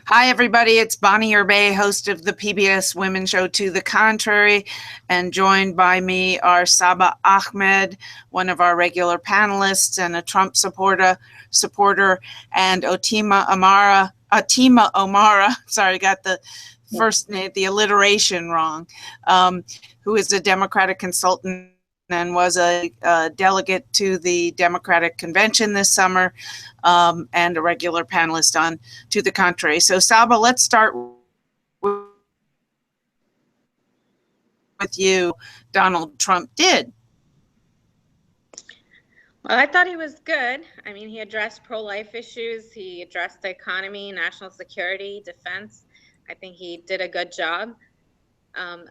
Hi, everybody. It's Bonnie Urbay, host of the PBS Women Show To the Contrary, and joined by me are Saba Ahmed, one of our regular panelists and a Trump supporter, and Atima Omara, sorry, got the first name, the alliteration wrong, who is a Democratic consultant and was a delegate to the Democratic Convention this summer, and a regular panelist on To the Contrary. So Saba, let's start with you. Donald Trump did. Well, I thought he was good. I mean, he addressed pro-life issues. He addressed the economy, national security, defense. I think he did a good job.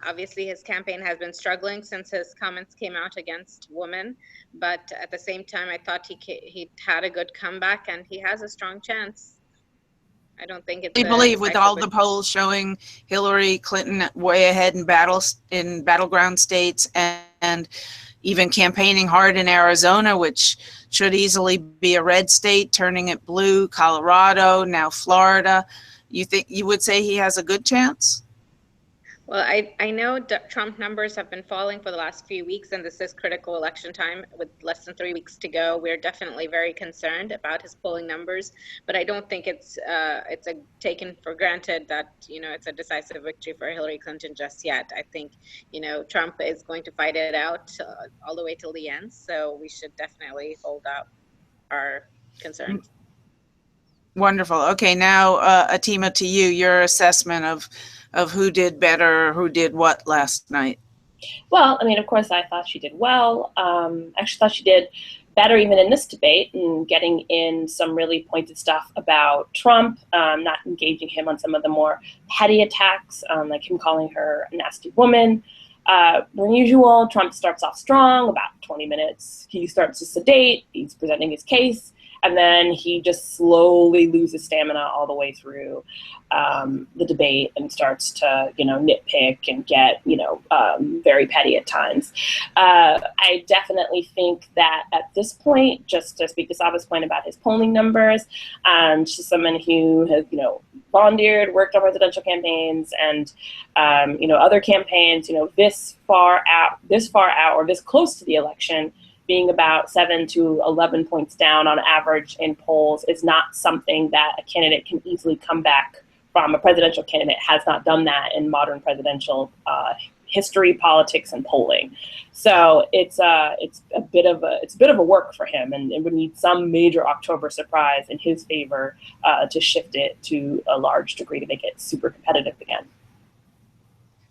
Obviously, his campaign has been struggling since his comments came out against women. But at the same time, I thought he had a good comeback, and he has a strong chance. I don't think it's. I believe with all the polls showing Hillary Clinton way ahead in battleground states, and even campaigning hard in Arizona, which should easily be a red state, turning it blue, Colorado, now Florida. You would say he has a good chance? Well, I know Trump numbers have been falling for the last few weeks, and this is critical election time with less than 3 weeks to go. We're definitely very concerned about his polling numbers, but I don't think it's taken for granted that it's a decisive victory for Hillary Clinton just yet. I think Trump is going to fight it out all the way till the end, so we should definitely hold out our concerns. Wonderful. Okay, now Atima, to you, your assessment of who did better or who did what last night. Well, I mean, of course, I thought she did well. Actually thought she did better even in this debate, and getting in some really pointed stuff about Trump, not engaging him on some of the more petty attacks, like him calling her a nasty woman. Than usual, Trump starts off strong, about 20 minutes. He starts to sedate, he's presenting his case, and then he just slowly loses stamina all the way through the debate and starts to, nitpick and get, very petty at times. I definitely think that at this point, just to speak to Saba's point about his polling numbers, she's someone who has, volunteered, worked on presidential campaigns and, other campaigns, this far out or this close to the election, being about 7 to 11 points down on average in polls is not something that a candidate can easily come back from. A presidential candidate has not done that in modern presidential history, politics, and polling. So it's a bit of a work for him, and it would need some major October surprise in his favor to shift it to a large degree to make it super competitive again.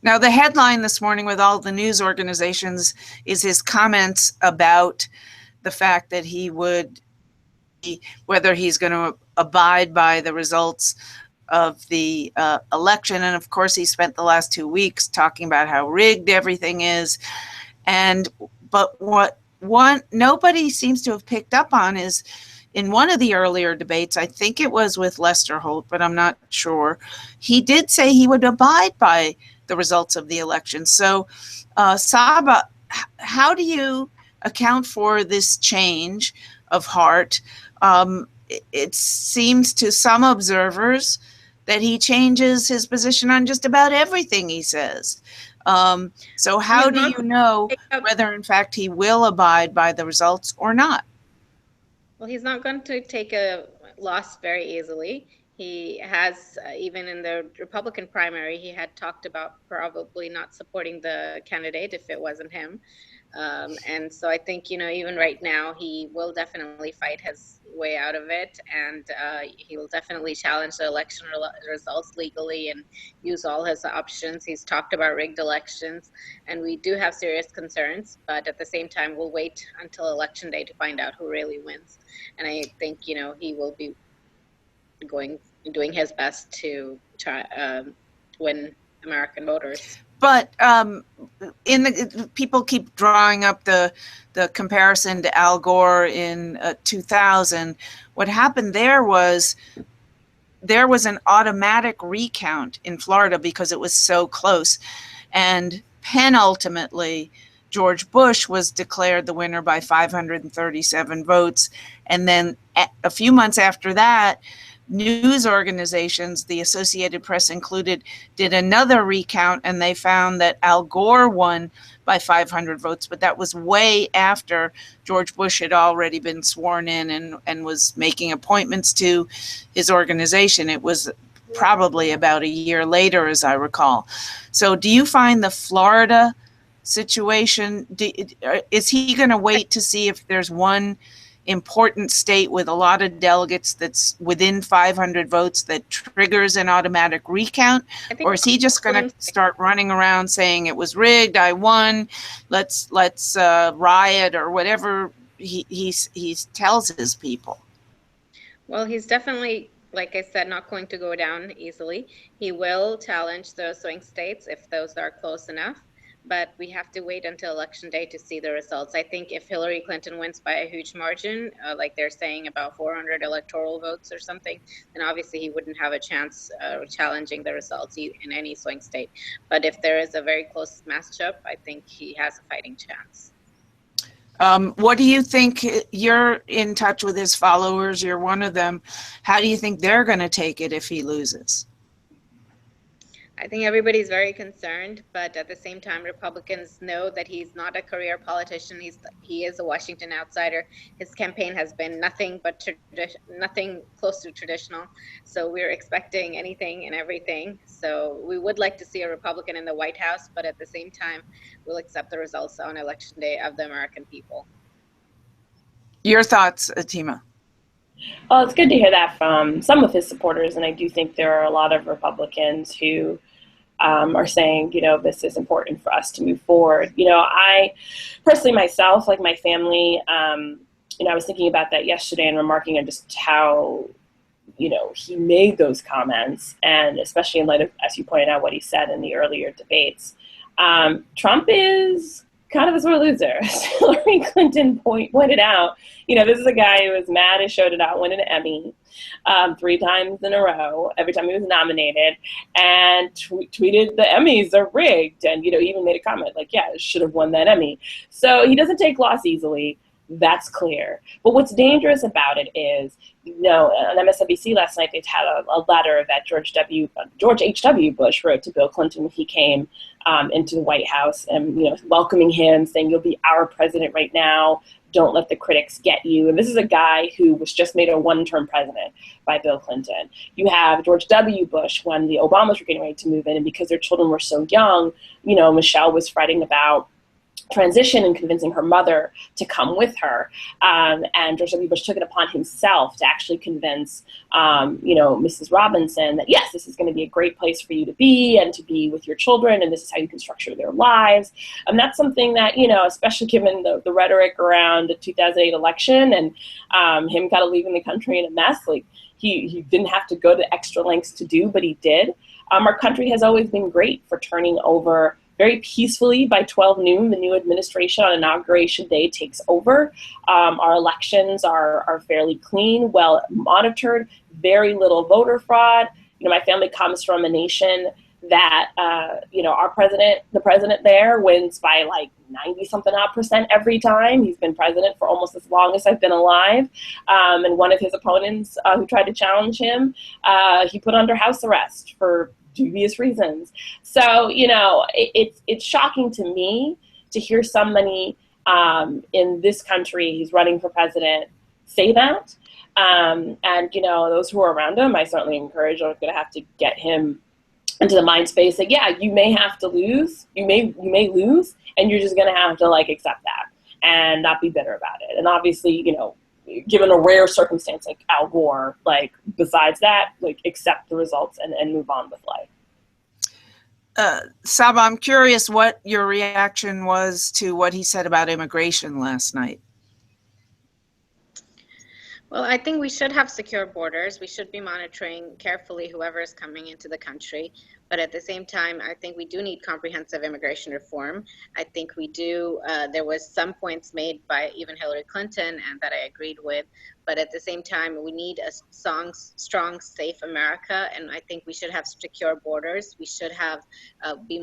Now, the headline this morning with all the news organizations is his comments about the fact that he would, whether he's going to abide by the results of the election. And of course, he spent the last 2 weeks talking about how rigged everything is. But what nobody seems to have picked up on is, in one of the earlier debates, I think it was with Lester Holt, but I'm not sure, he did say he would abide by the results of the election. So, Saba, how do you account for this change of heart? It seems to some observers that he changes his position on just about everything he says. So how do you know whether, in fact, he will abide by the results or not? Well, he's not going to take a loss very easily. He has, even in the Republican primary, he had talked about probably not supporting the candidate if it wasn't him. And so I think, even right now, he will definitely fight his way out of it. And he will definitely challenge the election results legally and use all his options. He's talked about rigged elections. And we do have serious concerns. But at the same time, we'll wait until Election Day to find out who really wins. And I think, he will be doing his best to try win American voters. But people keep drawing up the comparison to Al Gore in 2000. What happened there was an automatic recount in Florida because it was so close, and penultimately George Bush was declared the winner by 537 votes, and then a few months after that, news organizations, the Associated Press included, did another recount, and they found that Al Gore won by 500 votes, but that was way after George Bush had already been sworn in and was making appointments to his organization. It was probably about a year later, as I recall. So do you find the Florida situation, is he going to wait to see if there's one important state with a lot of delegates that's within 500 votes that triggers an automatic recount? Or is he just going to start running around saying it was rigged, I won, let's riot, or whatever he tells his people? Well, he's definitely, like I said, not going to go down easily. He will challenge those swing states if those are close enough, but we have to wait until Election Day to see the results. I think if Hillary Clinton wins by a huge margin, like they're saying about 400 electoral votes or something, then obviously he wouldn't have a chance challenging the results in any swing state. But if there is a very close matchup, I think he has a fighting chance. What do you think? You're in touch with his followers, you're one of them. How do you think they're going to take it if he loses? I think everybody's very concerned, but at the same time, Republicans know that he's not a career politician. He is a Washington outsider. His campaign has been nothing but nothing close to traditional. So we're expecting anything and everything. So we would like to see a Republican in the White House, but at the same time, we'll accept the results on Election Day of the American people. Your thoughts, Atima? Well, it's good to hear that from some of his supporters, and I do think there are a lot of Republicans who are saying, this is important for us to move forward. I personally myself, like my family, I was thinking about that yesterday and remarking on just how, he made those comments, and especially in light of, as you pointed out, what he said in the earlier debates. Trump is kind of a sore loser. As Hillary Clinton pointed out, this is a guy who was mad as show to not win an Emmy 3 times in a row, every time he was nominated, and tweeted the Emmys are rigged, and, even made a comment like, yeah, should have won that Emmy. So he doesn't take loss easily. That's clear. But what's dangerous about it is, on MSNBC last night, they had a letter that George H.W. Bush wrote to Bill Clinton when he came into the White House, and welcoming him, saying, "You'll be our president right now. Don't let the critics get you." And this is a guy who was just made a one-term president by Bill Clinton. You have George W. Bush when the Obamas were getting ready to move in, and because their children were so young, Michelle was fretting about transition and convincing her mother to come with her. And George W. Bush took it upon himself to actually convince, Mrs. Robinson that, yes, this is going to be a great place for you to be and to be with your children, and this is how you can structure their lives. And that's something that, especially given the rhetoric around the 2008 election and him kind of leaving the country in a mess, like he didn't have to go to extra lengths to do, but he did. Our country has always been great for turning over very peacefully. By 12 noon, the new administration on Inauguration Day takes over. Our elections are fairly clean, well monitored, very little voter fraud. My family comes from a nation that, the president there wins by like 90-something% every time. He's been president for almost as long as I've been alive. And one of his opponents who tried to challenge him, he put under house arrest for dubious reasons. So, it's shocking to me to hear somebody in this country who's running for president say that. And, those who are around him, I certainly encourage, are going to have to get him into the mind space that, yeah, you may have to lose. You may lose, and you're just going to have to accept that and not be bitter about it. And obviously, given a rare circumstance like Al Gore, besides that, accept the results and move on with life. Saba, I'm curious what your reaction was to what he said about immigration last night. Well, I think we should have secure borders. We should be monitoring carefully whoever is coming into the country. But at the same time, I think we do need comprehensive immigration reform. I think we do. There was some points made by even Hillary Clinton and that I agreed with. But at the same time, we need a strong, safe America. And I think we should have secure borders. We should have be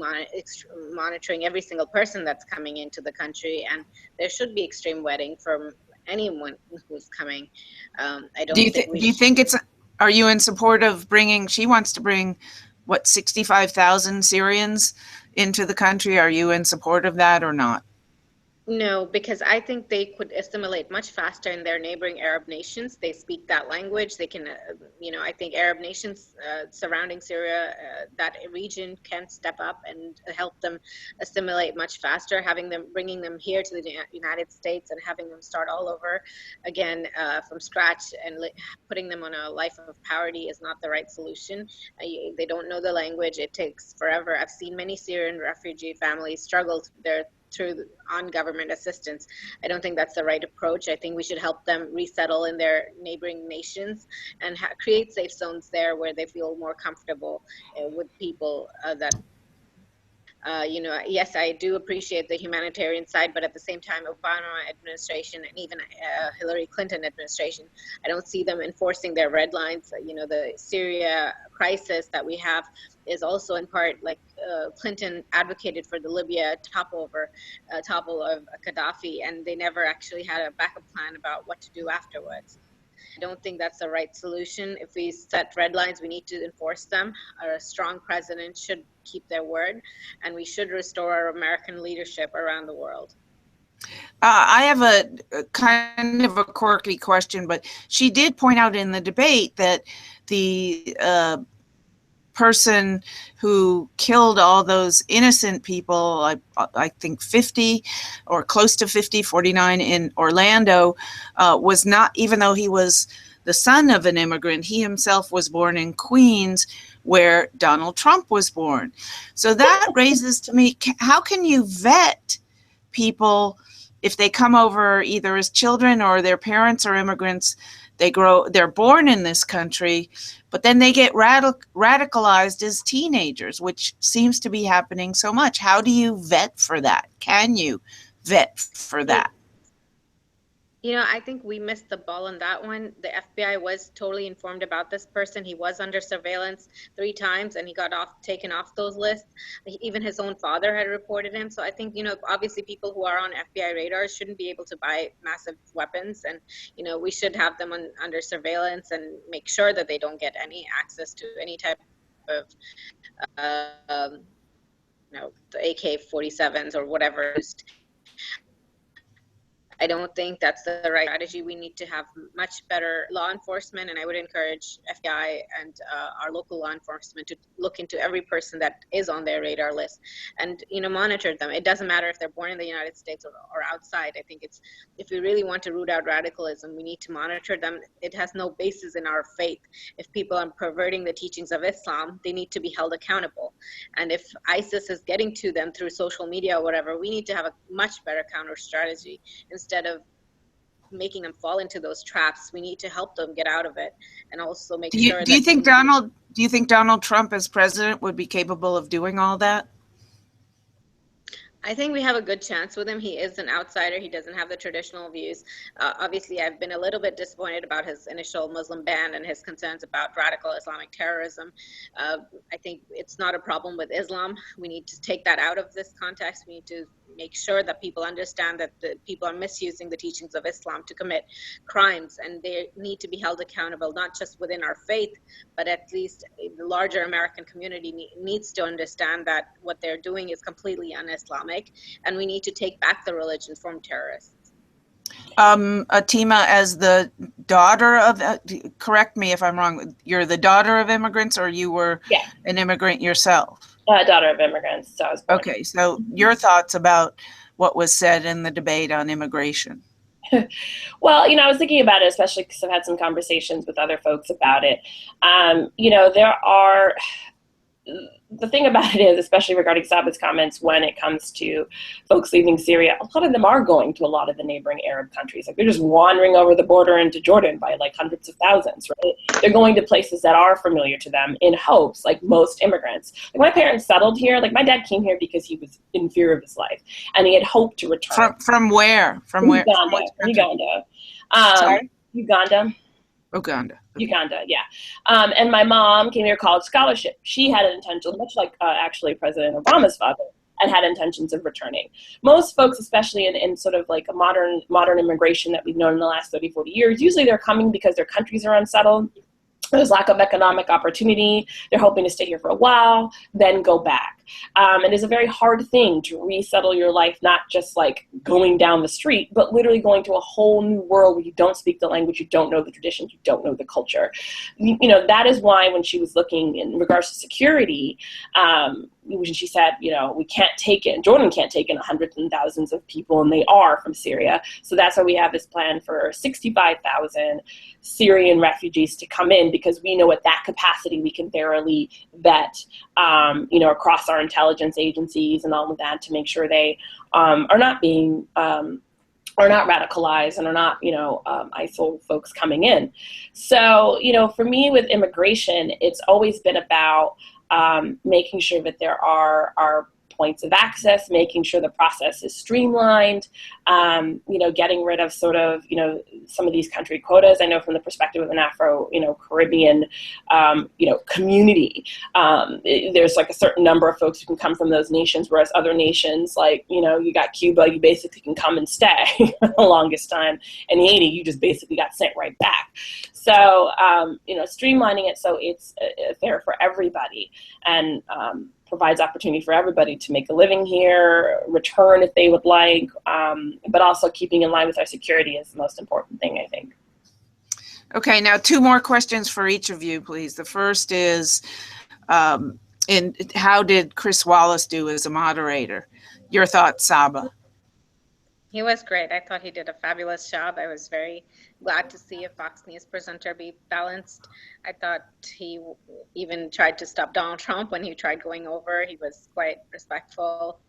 monitoring every single person that's coming into the country. And there should be extreme vetting from anyone who's coming. I don't think do you think it's Are you in support of she wants to bring, 65,000 Syrians into the country? Are you in support of that or not? No, because I think they could assimilate much faster in their neighboring Arab nations. They speak that language. They can, I think Arab nations surrounding Syria, that region can step up and help them assimilate much faster. Bringing them here to the United States and having them start all over again from scratch and putting them on a life of poverty is not the right solution. They don't know the language. It takes forever. I've seen many Syrian refugee families struggle on government assistance. I don't think that's the right approach. I think we should help them resettle in their neighboring nations and create safe zones there where they feel more comfortable with people yes, I do appreciate the humanitarian side, but at the same time, Obama administration and even Hillary Clinton administration, I don't see them enforcing their red lines. The Syria crisis that we have is also in part like Clinton advocated for the Libya topple of Gaddafi, and they never actually had a backup plan about what to do afterwards. I don't think that's the right solution. If we set red lines, we need to enforce them. A strong president should keep their word, and we should restore our American leadership around the world. I have a kind of a quirky question, but she did point out in the debate that the person who killed all those innocent people, I think 50 or close to 50, 49 in Orlando, was not, even though he was the son of an immigrant, he himself was born in Queens, where Donald Trump was born. So that raises to me, how can you vet people if they come over either as children or their parents are immigrants? They're born in this country, but then they get radicalized as teenagers, which seems to be happening so much. How do you vet for that? Can you vet for that? I think we missed the ball on that one. The FBI was totally informed about this person. He was under surveillance 3 times and he got taken off those lists. Even his own father had reported him. So I think, obviously people who are on FBI radars shouldn't be able to buy massive weapons. And, we should have them under surveillance and make sure that they don't get any access to any type of, the AK-47s or whatever. I don't think that's the right strategy. We need to have much better law enforcement, and I would encourage FBI and our local law enforcement to look into every person that is on their radar list and, monitor them. It doesn't matter if they're born in the United States or outside. I think if we really want to root out radicalism, we need to monitor them. It has no basis in our faith. If people are perverting the teachings of Islam, they need to be held accountable. And if ISIS is getting to them through social media or whatever, we need to have a much better counter strategy. Instead of making them fall into those traps, we need to help them get out of it, and also make sure. Do you think Donald Trump as president would be capable of doing all that? I think we have a good chance with him. He is an outsider. He doesn't have the traditional views. Obviously, I've been a little bit disappointed about his initial Muslim ban and his concerns about radical Islamic terrorism. I think it's not a problem with Islam. We need to take that out of this context. We need to make sure that people understand that the people are misusing the teachings of Islam to commit crimes, and they need to be held accountable, not just within our faith, but at least the larger American community needs to understand that what they're doing is completely un-Islamic, and we need to take back the religion from terrorists. Atima, as the daughter of, correct me if I'm wrong, you're the daughter of immigrants, or you were an immigrant yourself? Daughter of immigrants. So I was born. Okay, so your thoughts about what was said in the debate on immigration? Well, I was thinking about it, especially because I've had some conversations with other folks about it. The thing about it is, especially regarding Saba's comments, when it comes to folks leaving Syria, a lot of them are going to a lot of the neighboring Arab countries. Like, they're just wandering over the border into Jordan by like hundreds of thousands, right? They're going to places that are familiar to them in hopes, like most immigrants. Like, my parents settled here. Like, my dad came here because he was in fear of his life, and he had hoped to return. From where? From where? Uganda. Sorry? Uganda. Uganda, yeah. And my mom came here college scholarship. She had an intention, much like actually President Obama's father, and had intentions of returning. Most folks, especially in sort of like a modern immigration that we've known in the last 30, 40 years, usually they're coming because their countries are unsettled. There's lack of economic opportunity. They're hoping to stay here for a while, then go back. And it's a very hard thing to resettle your life, not just like going down the street, but literally going to a whole new world where you don't speak the language, you don't know the traditions, you don't know the culture. You know, that is why when she was looking in regards to security, when she said, you know, we can't take it, and Jordan can't take in hundreds and thousands of people, and they are from Syria. So that's why we have this plan for 65,000 Syrian refugees to come in, because we know at that capacity we can thoroughly vet, you know, across our intelligence agencies and all of that to make sure they are not being are not radicalized and are not, you know, ISIL folks coming in. So, you know, for me with immigration, it's always been about making sure that there are points of access, making sure the process is streamlined, you know, getting rid of sort of, you know, some of these country quotas. I know from the perspective of an Afro, you know, Caribbean, you know, community, there's like a certain number of folks who can come from those nations, whereas other nations, like, you know, you got Cuba, you basically can come and stay for the longest time. And Haiti, you just basically got sent right back. So, you know, streamlining it so it's fair for everybody, and provides opportunity for everybody to make a living here, return if they would like, but also keeping in line with our security is the most important thing, I think. Okay, now 2 more questions for each of you, please. The first is, how did Chris Wallace do as a moderator? Your thoughts, Saba? He was great. I thought he did a fabulous job. I was very glad to see a Fox News presenter be balanced. I thought he even tried to stop Donald Trump when he tried going over. He was quite respectful.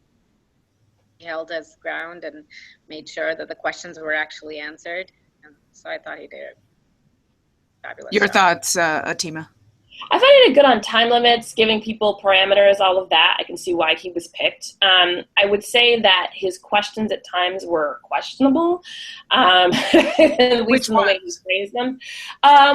He held his ground and made sure that the questions were actually answered. And so I thought he did a fabulous Your job. thoughts, Atima? I thought he did good on time limits, giving people parameters, all of that. I can see why he was picked. I would say that his questions at times were questionable, at least in the way he phrased them.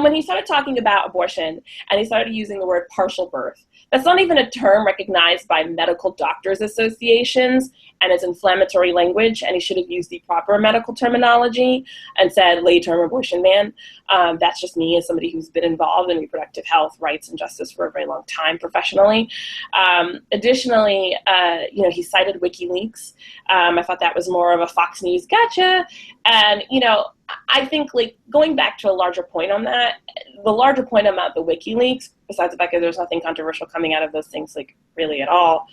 When he started talking about abortion and he started using the word partial birth, that's not even a term recognized by medical doctors associations, and it's inflammatory language, and he should have used the proper medical terminology and said late-term abortion ban. That's just me as somebody who's been involved in reproductive health, rights, and justice for a very long time professionally. Additionally, you know, he cited WikiLeaks. I thought that was more of a Fox News gotcha. And, you know, I think, like, going back to a larger point on that, the larger point about the WikiLeaks, besides the fact that there's nothing controversial coming out of those things, like, really at all,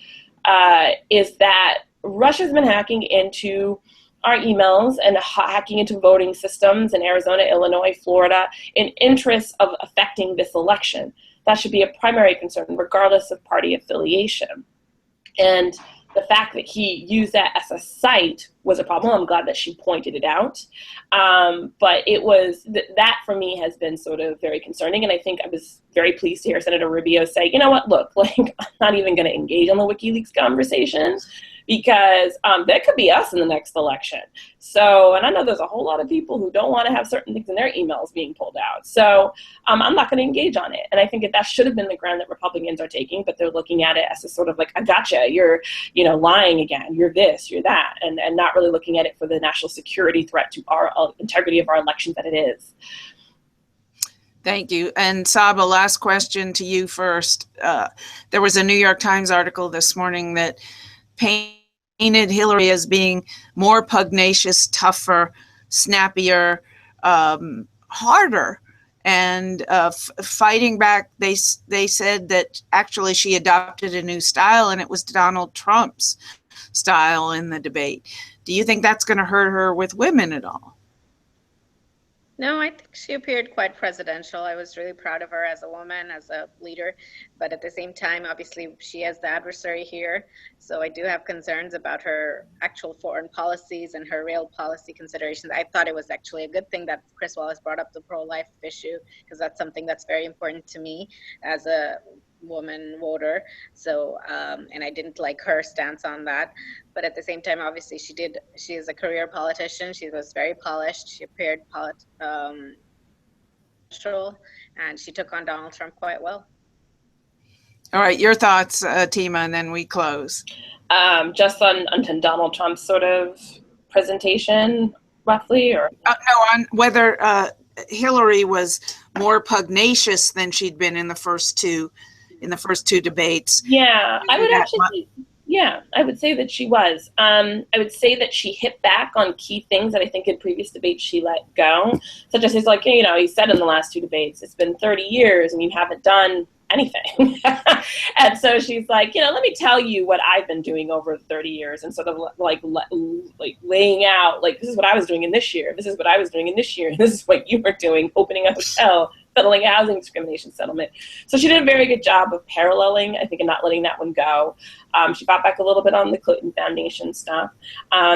is that Russia's been hacking into our emails and hacking into voting systems in Arizona, Illinois, Florida, in interest of affecting this election. That should be a primary concern, regardless of party affiliation. And the fact that he used that as a site was a problem. I'm glad that she pointed it out. But it was, that for me has been sort of very concerning. And I think I was very pleased to hear Senator Rubio say, you know what, look, like, I'm not even going to engage on the WikiLeaks conversation, because that could be us in the next election. So, and I know there's a whole lot of people who don't want to have certain things in their emails being pulled out. So I'm not going to engage on it. And I think that should have been the ground that Republicans are taking, but they're looking at it as a sort of like, I gotcha, you're, you know, lying again, you're this, you're that, and not really looking at it for the national security threat to our integrity of our elections that it is. Thank you. And Saba, last question to you first. There was a New York Times article this morning that painted Hillary as being more pugnacious, tougher, snappier, harder, and fighting back. They said that actually she adopted a new style, and it was Donald Trump's style in the debate. Do you think that's going to hurt her with women at all? No, I think she appeared quite presidential. I was really proud of her as a woman, as a leader, but at the same time, obviously, she is the adversary here. So I do have concerns about her actual foreign policies and her real policy considerations. I thought it was actually a good thing that Chris Wallace brought up the pro-life issue, because that's something that's very important to me as a woman voter. So, and I didn't like her stance on that. But at the same time, obviously, she is a career politician. She was very polished. She appeared and she took on Donald Trump quite well. All right, your thoughts, Tima, and then we close. Just on Donald Trump's sort of presentation, roughly, or? No, on whether Hillary was more pugnacious than she'd been in the first two debates. Yeah, I would That actually, yeah, I would say that she was. I would say that she hit back on key things that I think in previous debates she let go, such as he's like, you know, he said in the last two debates, it's been 30 years and you haven't done anything. And so she's like, you know, let me tell you what I've been doing over 30 years, and sort of like laying out, like, this is what I was doing in this year, this is what I was doing in this year, and this is what you were doing, opening a hotel, settling a housing discrimination settlement. So she did a very good job of paralleling, I think, and not letting that one go. She fought back a little bit on the Clinton Foundation stuff.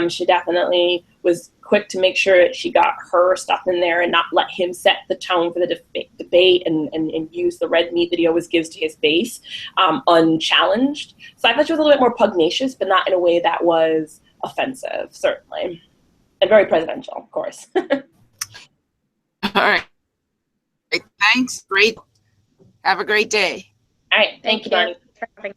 She definitely was quick to make sure she got her stuff in there and not let him set the tone for the debate and use the red meat that he always gives to his base unchallenged. So I thought she was a little bit more pugnacious, but not in a way that was offensive, certainly. And very presidential, of course. All right. Thanks. Great. Have a great day. All right. Thank you, Bonnie. for having